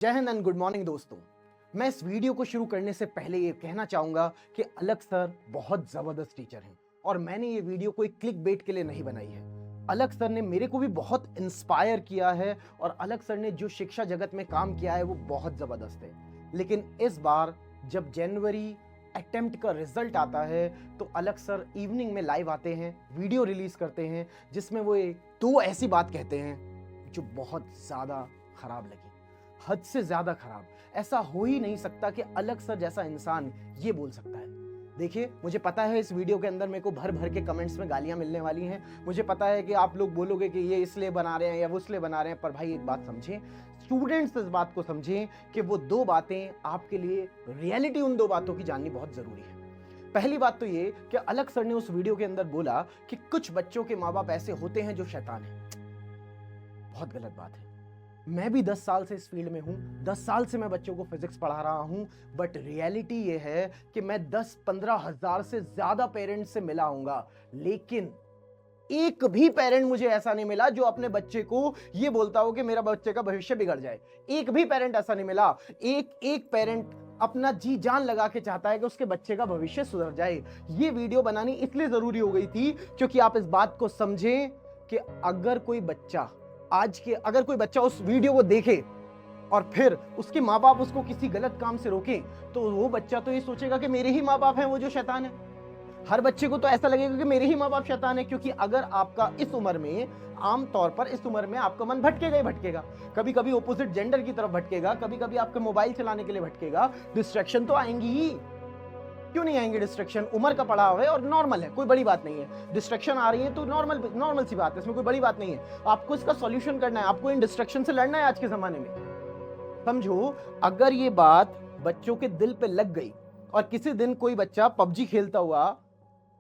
जय Hind and good morning दोस्तों। मैं इस वीडियो को शुरू करने से पहले ये कहना चाहूंगा कि अलख सर बहुत जबरदस्त टीचर हैं और मैंने ये वीडियो कोई क्लिक बेट के लिए नहीं बनाई है। अलख सर ने मेरे को भी बहुत इंस्पायर किया है और अलख सर ने जो शिक्षा जगत में काम किया है वो बहुत जबरदस्त है। लेकिन इस बार जब जनवरी अटेम्प्ट का रिजल्ट आता है तो अलख सर इवनिंग में लाइव आते हैं, वीडियो रिलीज करते हैं जिसमें वो दो ऐसी बात कहते हैं जो बहुत ज्यादा खराब लगी, हद से ज्यादा खराब। ऐसा हो ही नहीं सकता कि अलख सर जैसा इंसान ये बोल सकता है। देखिए, मुझे पता है इस वीडियो के अंदर मेरे को भर भर के कमेंट्स में गालियां मिलने वाली हैं। मुझे पता है कि आप लोग बोलोगे कि ये इसलिए बना रहे हैं या वो इसलिए बना रहे हैं, पर भाई एक बात समझें, स्टूडेंट्स इस बात को समझें कि वो दो बातें आपके लिए, रियलिटी उन दो बातों की जाननी बहुत जरूरी है। पहली बात तो ये कि अलख सर ने उस वीडियो के अंदर बोला कि कुछ बच्चों के माँ बाप ऐसे होते हैं जो शैतान है। बहुत गलत बात है। मैं भी 10 साल से इस फील्ड में हूं, 10 साल से मैं बच्चों को फिजिक्स पढ़ा रहा हूं, बट रियलिटी ये है कि मैं 10-15 हजार से ज्यादा पेरेंट्स से मिला हूंगा, लेकिन एक भी पेरेंट मुझे ऐसा नहीं मिला जो अपने बच्चे को ये बोलता हो कि मेरा बच्चे का भविष्य बिगड़ जाए। एक भी पेरेंट ऐसा नहीं मिला। एक पेरेंट अपना जी जान लगा के चाहता है कि उसके बच्चे का भविष्य सुधर जाए। ये वीडियो बनानी इसलिए जरूरी हो गई थी क्योंकि आप इस बात को समझें कि अगर कोई बच्चा उस वीडियो को देखे और फिर उसके माँ बाप उसको किसी गलत काम से रोकें, तो वो बच्चा तो ये सोचेगा कि मेरे ही माँ बाप हैं वो जो शैतान है। हर बच्चे को तो ऐसा लगेगा कि मेरे ही माँ बाप शैतान है, क्योंकि अगर आपका इस उम्र में, आमतौर पर इस उम्र में आपका मन भटकेगा ही भटकेगा। कभी कभी ऑपोजिट जेंडर की तरफ भटकेगा, कभी कभी आपके मोबाइल चलाने के लिए भटकेगा। डिस्ट्रैक्शन तो आएंगी ही, क्यों नहीं आएंगे डिस्ट्रैक्शन? उम्र का पड़ाव है और नॉर्मल है, कोई बड़ी बात नहीं है। डिस्ट्रैक्शन आ रही है तो नॉर्मल सी बात है, इसमें कोई बड़ी बात नहीं है। आपको इसका सॉल्यूशन करना है, आपको इन डिस्ट्रैक्शन से लड़ना है आज के जमाने में। समझो, अगर ये बात बच्चों के दिल पे लग गई और किसी दिन कोई बच्चा पबजी खेलता हुआ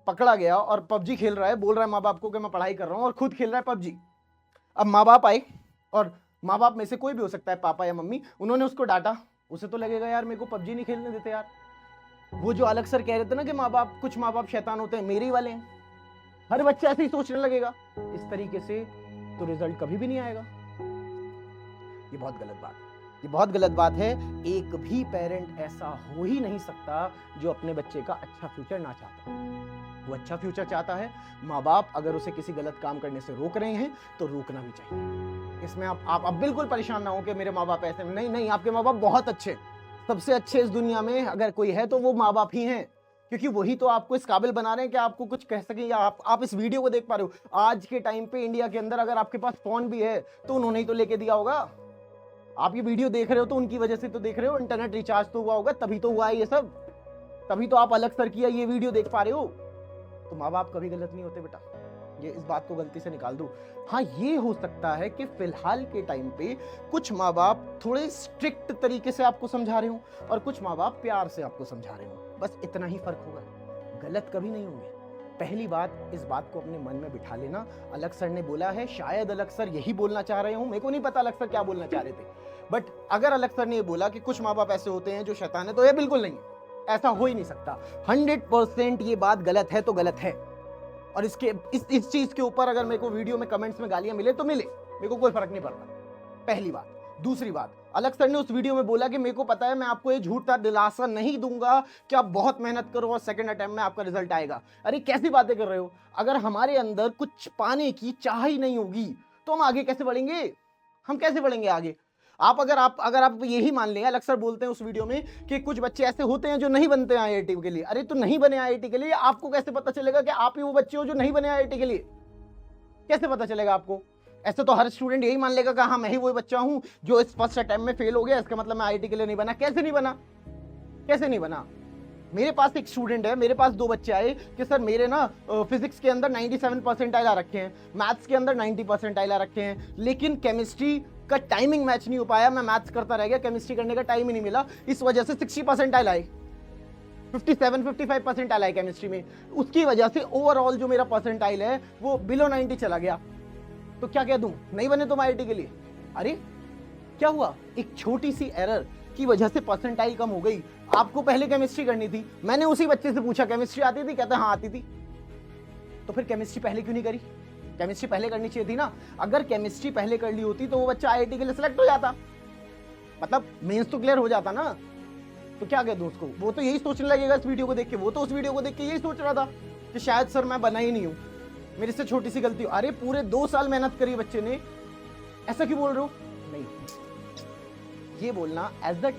पकड़ा गया और पबजी खेल रहा है, बोल रहा है माँ बाप को कि मैं पढ़ाई कर रहा हूं और खुद खेल रहा है पबजी। अब माँ बाप आए और माँ बाप में से कोई भी हो सकता है, पापा या मम्मी, उन्होंने उसको डांटा, उसे तो लगेगा यार मेरे को पबजी नहीं खेलने देते यार। वो जो अलख सर कह रहे थे ना कि कुछ माँ बाप शैतान होते हैं, मेरे ही वाले हैं। हर बच्चा ऐसे ही सोचने लगेगा। इस तरीके से तो रिजल्ट कभी भी नहीं आएगा। ये बहुत गलत बात है। एक भी पेरेंट ऐसा हो ही नहीं सकता जो अपने बच्चे का अच्छा फ्यूचर ना चाहता। वो अच्छा फ्यूचर चाहता है। माँ बाप अगर उसे किसी गलत काम करने से रोक रहे हैं तो रोकना भी चाहिए। इसमें आप बिल्कुल परेशान ना हो कि मेरे माँ बाप ऐसे, नहीं, आपके माँ बाप बहुत अच्छे, सबसे अच्छे इस दुनिया में अगर कोई है तो वो माँ बाप ही हैं, क्योंकि वही तो आपको इस काबिल बना रहे हैं कि आपको कुछ कह सकें। या आप इस वीडियो को देख पा रहे हो, आज के टाइम पे इंडिया के अंदर अगर आपके पास फोन भी है तो उन्होंने ही तो लेके दिया होगा। आप ये वीडियो देख रहे हो तो उनकी वजह से तो देख रहे हो, इंटरनेट रिचार्ज तो हुआ होगा, तभी तो हुआ है ये सब, तभी तो आप अलख सर की ये वीडियो देख पा रहे हो। तो माँ बाप कभी गलत नहीं होते बेटा, ये इस बात को गलती से निकाल दो। हाँ, ये हो सकता है कि फिलहाल के टाइम पे कुछ माँ बाप थोड़े स्ट्रिक्ट तरीके से आपको समझा रहे हो और कुछ माँ बाप प्यार से आपको समझा रहे हो, बस इतना ही फर्क होगा। गलत कभी नहीं होंगे। पहली बात, इस बात को अपने मन में बिठा लेना। अलख सर ने बोला है, शायद अलख सर यही बोलना चाह रहे हो, मेरे को नहीं पता अलख सर क्या बोलना चाह रहे थे, बट अगर अलख सर ने ये बोला कि कुछ माँ बाप ऐसे होते हैं जो शैतान है, तो ये बिल्कुल नहीं है, ऐसा हो ही नहीं सकता। 100% ये बात गलत है तो गलत है। और इस चीज के ऊपर अगर मेरे को वीडियो में कमेंट्स में गालियां मिले तो मिले, मेरे को कोई फर्क नहीं पड़ता। पहली बात। दूसरी बात, अलख सर ने उस वीडियो में बोला कि मेरे को पता है, मैं आपको ये झूठा दिलासा नहीं दूंगा कि आप बहुत मेहनत करो और सेकंड अटेम्प्ट में आपका रिजल्ट आएगा। अरे कैसी बातें कर रहे हो? अगर हमारे अंदर कुछ पाने की चाह ही नहीं होगी तो हम आगे कैसे बढ़ेंगे? हम कैसे बढ़ेंगे आगे? अगर आप यही मान लें, अलख सर बोलते हैं उस वीडियो में कि कुछ बच्चे ऐसे होते हैं जो नहीं बनते हैं आईआईटी के लिए। अरे तो नहीं बने आईआईटी के लिए, आपको कैसे पता चलेगा कि आप ही वो बच्चे हो जो नहीं बने आईआईटी के लिए? कैसे पता चलेगा आपको? ऐसे तो हर स्टूडेंट यही मान लेगा कि हाँ, मैं ही वो बच्चा हूं जो इस फर्स्ट अटेम्प्ट में फेल हो गया, इसका मतलब मैं आईआईटी के लिए नहीं बना। कैसे नहीं बना? मेरे पास एक स्टूडेंट है, मेरे पास 2 बच्चे आए कि सर मेरे ना फिजिक्स के अंदर 97 परसेंटाइल आ रखे हैं, मैथ्स के अंदर 90 परसेंटाइल आ रखे हैं, लेकिन केमिस्ट्री का टाइमिंग मैच नहीं हो पाया, मैं मैथ्स करता रह गया, केमिस्ट्री करने का टाइम ही नहीं मिला, इस वजह से 60 परसेंटाइल आए, 57-55 परसेंटाइल आए केमिस्ट्री में। उसकी वजह से ओवरऑल जो मेरा परसेंटाइल है वो बिलो 90 चला गया। तो क्या कह दूं, नहीं बने तुम आईआईटी के लिए? अरे क्या हुआ? एक छोटी सी एरर की वजह से परसेंटाइल कम हो गई। आपको पहले केमिस्ट्री करनी थी, मैंने उसी बच्चे से पूछा केमिस्ट्री आती थी, कहता हाँ आती थी। तो फिर केमिस्ट्री पहले क्यों नहीं करी? केमिस्ट्री पहले करनी चाहिए थी ना। अगर केमिस्ट्री पहले कर ली होती तो वो बच्चा आईआईटी के लिए सिलेक्ट हो जाता। मतलब मेंस तो क्लियर हो जाता ना, तो क्या कहते उसको, वो तो यही सोचने लगेगा इस वीडियो को देख के, वो तो उस वीडियो को देख के यही सोच रहा था कि शायद सर मैं बना ही नहीं हूं, मेरे से छोटी सी गलती हो। अरे पूरे 2 साल मेहनत करी बच्चे ने, ऐसा क्यों बोल रहे हो? नहीं, ये बोलना एज अ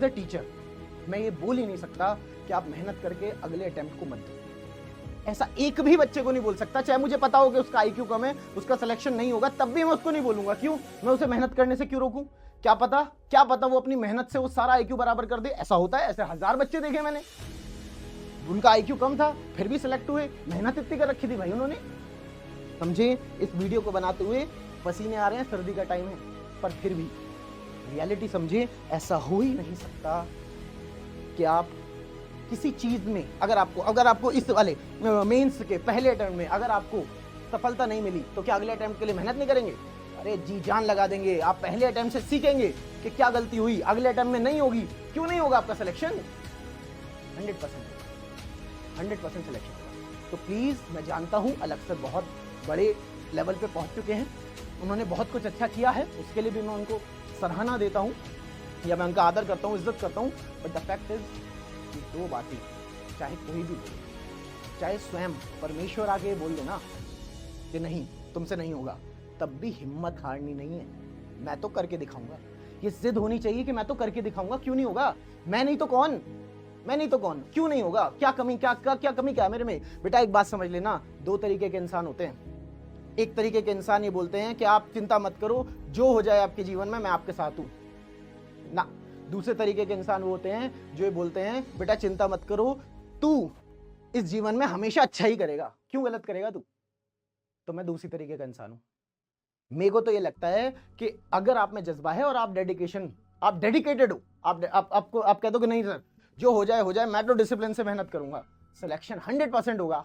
टीचर मैं ये बोल ही नहीं सकता कि आप मेहनत करके अगले अटेम्प्ट को मत दो। ऐसा एक भी बच्चे को नहीं बोल सकता, चाहे मुझे पता हो कि उसका आईक्यू कम है, उसका सिलेक्शन नहीं होगा, तब भी मैं उसको नहीं बोलूंगा। क्यों? मैं उसे मेहनत करने से क्यों रोकूं? क्या पता वो अपनी मेहनत से वो सारा आईक्यू बराबर कर दे। ऐसा होता है, ऐसे 1000 बच्चे देखे मैंने, उनका आईक्यू कम था फिर भी सिलेक्ट हुए, मेहनत इतनी कर रखी थी भाई उन्होंने। समझे? इस वीडियो को बनाते हुए पसीने आ रहे हैं, सर्दी का टाइम है, पर फिर भी रियलिटी समझे, ऐसा हो ही नहीं सकता कि आप किसी चीज में अगर आपको इस वाले मेंस के पहले अटेम्प्ट में अगर आपको सफलता नहीं मिली तो क्या अगले अटेम्प्ट के लिए मेहनत नहीं करेंगे? अरे जी जान लगा देंगे। आप पहले अटेम्प्ट से सीखेंगे कि क्या गलती हुई, अगले अटेम्प्ट में नहीं होगी। क्यों नहीं होगा आपका सिलेक्शन? 100% सिलेक्शन होगा। तो प्लीज, मैं जानता हूं अलग सर बहुत बड़े लेवल पे पहुंच चुके हैं, उन्होंने बहुत कुछ अच्छा किया है, उसके लिए भी मैं उनको सराहना देता हूं या मैं उनका आदर करता हूं, इज्जत करता हूं। बट द फैक्ट इज कि 2 बातें चाहे कोई भी बोले, चाहे स्वयं परमेश्वर आके बोल देना कि नहीं तुमसे नहीं होगा, तब भी हिम्मत हारनी नहीं है। मैं तो करके दिखाऊंगा, ये जिद होनी चाहिए कि मैं तो करके दिखाऊंगा। क्यों नहीं होगा? मैं नहीं तो कौन? क्यों नहीं होगा? क्या कमी क्या मेरे में? बेटा एक बात समझ लेना, 2 तरीके के इंसान होते हैं। एक तरीके के इंसान ये बोलते हैं कि आप चिंता मत करो, जो हो जाए आपके जीवन में मैं आपके साथ हूं ना। दूसरे तरीके के इंसान वो होते हैं जो ये बोलते हैं बेटा चिंता मत करो, तू इस जीवन में हमेशा अच्छा ही करेगा, क्यों गलत करेगा तू? तो मैं दूसरी तरीके का इंसान हूं। मेरे को तो ये लगता है कि अगर आप में जज्बा है और आप डेडिकेटेड हो, आप कहते हो कि नहीं सर जो हो जाए, मैं तो डिसिप्लिन से मेहनत करूंगा, सिलेक्शन 100% होगा।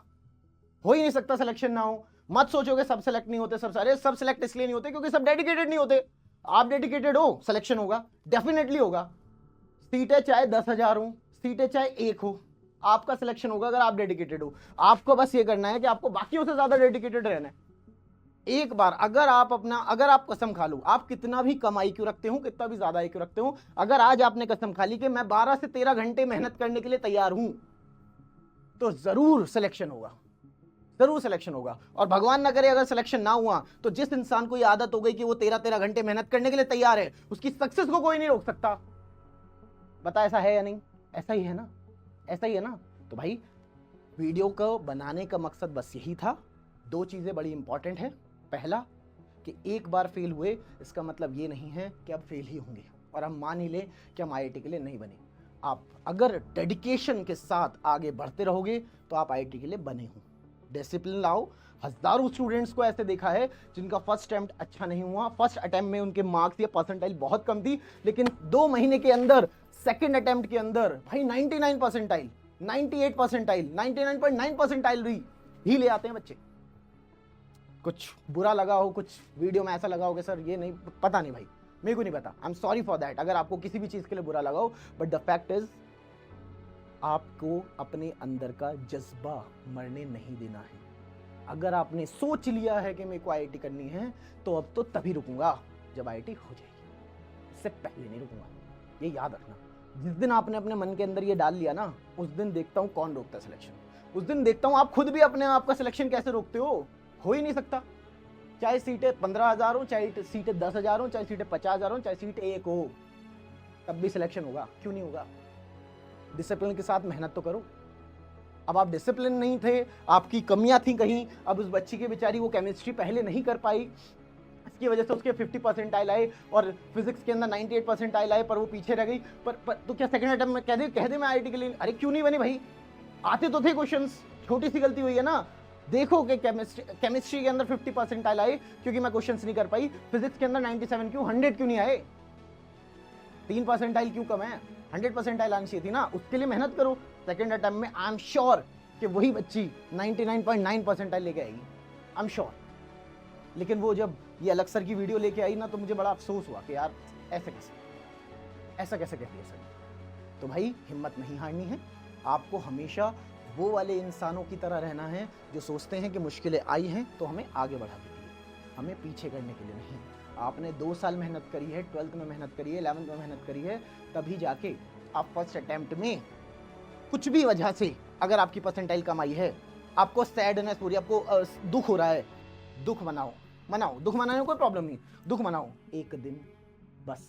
हो ही नहीं सकता सिलेक्शन ना हो। मत सोचोगे सब सिलेक्ट नहीं होते, सब सिलेक्ट इसलिए नहीं होते क्योंकि सब डेडिकेटेड नहीं होते। आप डेडिकेटेड हो, सिलेक्शन होगा, डेफिनेटली होगा। सीटें चाहे 10,000 हो, सीटें चाहे 1 हो, आपका सिलेक्शन होगा अगर आप डेडिकेटेड हो। आपको बस ये करना है कि आपको बाकियों से ज्यादा डेडिकेटेड रहना है। एक बार अगर आप कसम खा लो, आप कितना भी कम आईक्यू रखते हो, कितना भी ज्यादा आईक्यू रखते हो, अगर आज आपने कसम खा ली कि मैं 12 से 13 घंटे मेहनत करने के लिए तैयार हूं, तो जरूर सिलेक्शन होगा। और भगवान ना करे अगर सिलेक्शन ना हुआ, तो जिस इंसान को ये आदत हो गई कि वो 13 घंटे मेहनत करने के लिए तैयार है, उसकी सक्सेस को कोई नहीं रोक सकता। बता ऐसा है या नहीं? ऐसा ही है ना। तो भाई वीडियो को बनाने का मकसद बस यही था। 2 चीजें बड़ी इंपॉर्टेंट है। पहला कि एक बार फेल हुए इसका मतलब ये नहीं है कि अब फेल ही होंगे और हम मान ही लें कि हम आईआईटी के लिए नहीं बने। आप अगर डेडिकेशन के साथ आगे बढ़ते रहोगे तो आप आईआईटी के लिए बने हो। डिसिप्लिन लाओ। हजारों स्टूडेंट्स को ऐसे देखा है जिनका फर्स्ट अटेम्प्ट अच्छा नहीं हुआ, फर्स्ट अटेम्प्ट में उनके मार्क्स या परसेंटाइल बहुत कम थी, लेकिन 2 महीने के अंदर सेकंड अटेम्प्ट के अंदर भाई 99 परसेंटाइल, 98 परसेंटाइल, 99.9 परसेंटाइल ही ले आते हैं बच्चे। कुछ बुरा लगा हो, कुछ वीडियो में ऐसा लगा हो कि सर ये नहीं, पता नहीं भाई, मेरे को नहीं पता, आई एम सॉरी फॉर दैट अगर आपको किसी भी चीज के लिए बुरा लगा हो। बट द फैक्ट इज आपको अपने अंदर का जज्बा मरने नहीं देना है। अगर आपने सोच लिया है कि मेरे को आईआईटी करनी है, तो अब तो तभी रुकूंगा जब आईआईटी हो जाएगी, इससे पहले नहीं रुकूंगा। ये याद रखना। जिस दिन आपने अपने मन के अंदर ये डाल लिया ना, उस दिन देखता हूँ कौन रोकता है सिलेक्शन। उस दिन देखता हूँ आप खुद भी अपने आप का सिलेक्शन कैसे रोकते हो ही नहीं सकता। चाहे सीटें 15,000 हो, चाहे सीटें 10,000 हो, चाहे सीटें 50,000 हो, चाहे सीट 1 हो, तब भी सिलेक्शन होगा। क्यों नहीं होगा? डिसिप्लिन के साथ मेहनत तो करो। अब आप डिसिप्लिन नहीं थे, आपकी कमियां थी कहीं। अब उस बच्ची की बेचारी वो केमिस्ट्री पहले नहीं कर पाई, इसकी वजह से उसके 50 परसेंटाइल आए और फिजिक्स के अंदर 98 परसेंटाइल आए, पर वो पीछे रह गई। पर तो क्या सेकंड अटेम्प्ट में कह दे मैं आईआईटी के लिए? अरे क्यों नहीं बनी भाई? आते तो थे क्वेश्चंस, छोटी सी गलती हुई है ना। देखो कि केमिस्ट्री के अंदर 50 परसेंटाइल आए क्योंकि मैं क्वेश्चंस नहीं कर पाई। फिजिक्स के अंदर 97 क्यों, 100 क्यों नहीं आए? 3 परसेंटाइल क्यों कम है? 100 परसेंटाइल आनी चाहिए थी ना। उसके लिए मेहनत करो। सेकंड अटेम्प्ट में आई एम श्योर कि वही बच्ची 99.9 परसेंटाइल लेके आएगी, आई एम श्योर। लेकिन वो जब ये अलग सर की वीडियो लेके आई ना, तो मुझे बड़ा अफसोस हुआ कि यार ऐसा कैसे कह दिया सर। तो भाई हिम्मत नहीं हारनी है। आपको हमेशा वो वाले इंसानों की तरह रहना है जो सोचते हैं कि मुश्किलें आई हैं तो हमें आगे बढ़ाने के लिए, हमें पीछे करने के लिए नहीं। आपने 2 साल मेहनत करी है, 12th में मेहनत करी है, 11th में मेहनत करी है, तभी जाके आप फर्स्ट अटेम्प्ट में कुछ भी वजह से अगर आपकी परसेंटाइल कम आई है, आपको सैडनेस हो रही है, आपको दुख हो रहा है, दुख मनाओ, दुख मनाने में कोई प्रॉब्लम नहीं, दुख मनाओ। एक दिन, बस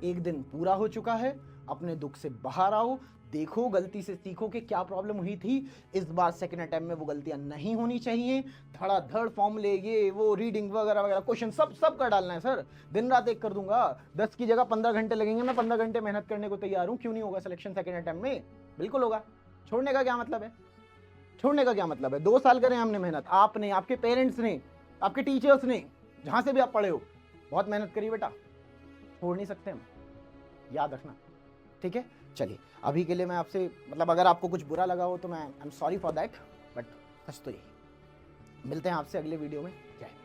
एक दिन पूरा हो चुका है, अपने दुख से बाहर आओ, देखो, गलती से सीखो कि क्या प्रॉब्लम हुई थी, इस बार सेकंड अटेम्प्ट में वो गलतियां नहीं होनी चाहिए। धड़ाधड़ फॉर्मूले, ये वो रीडिंग वगैरह वगैरह, क्वेश्चन सब कर डालना है सर। दिन रात एक कर दूंगा, 10 की जगह 15 घंटे लगेंगे, मैं 15 घंटे मेहनत करने को तैयार हूं। क्यों नहीं होगा सिलेक्शन सेकंड अटेम्प्ट में? बिल्कुल होगा। छोड़ने का क्या मतलब है? छोड़ने का क्या मतलब है? 2 साल करें हमने मेहनत, आपने, आपके पेरेंट्स ने, आपके टीचर्स ने, जहां से भी आप पढ़े हो, बहुत मेहनत करी बेटा, छोड़ नहीं सकते हम, याद रखना, ठीक है? चलिए, अभी के लिए मैं आपसे, मतलब अगर आपको कुछ बुरा लगा हो तो मैं I am sorry for that, but सच तो यही। मिलते हैं आपसे अगले वीडियो में। जय हिंद।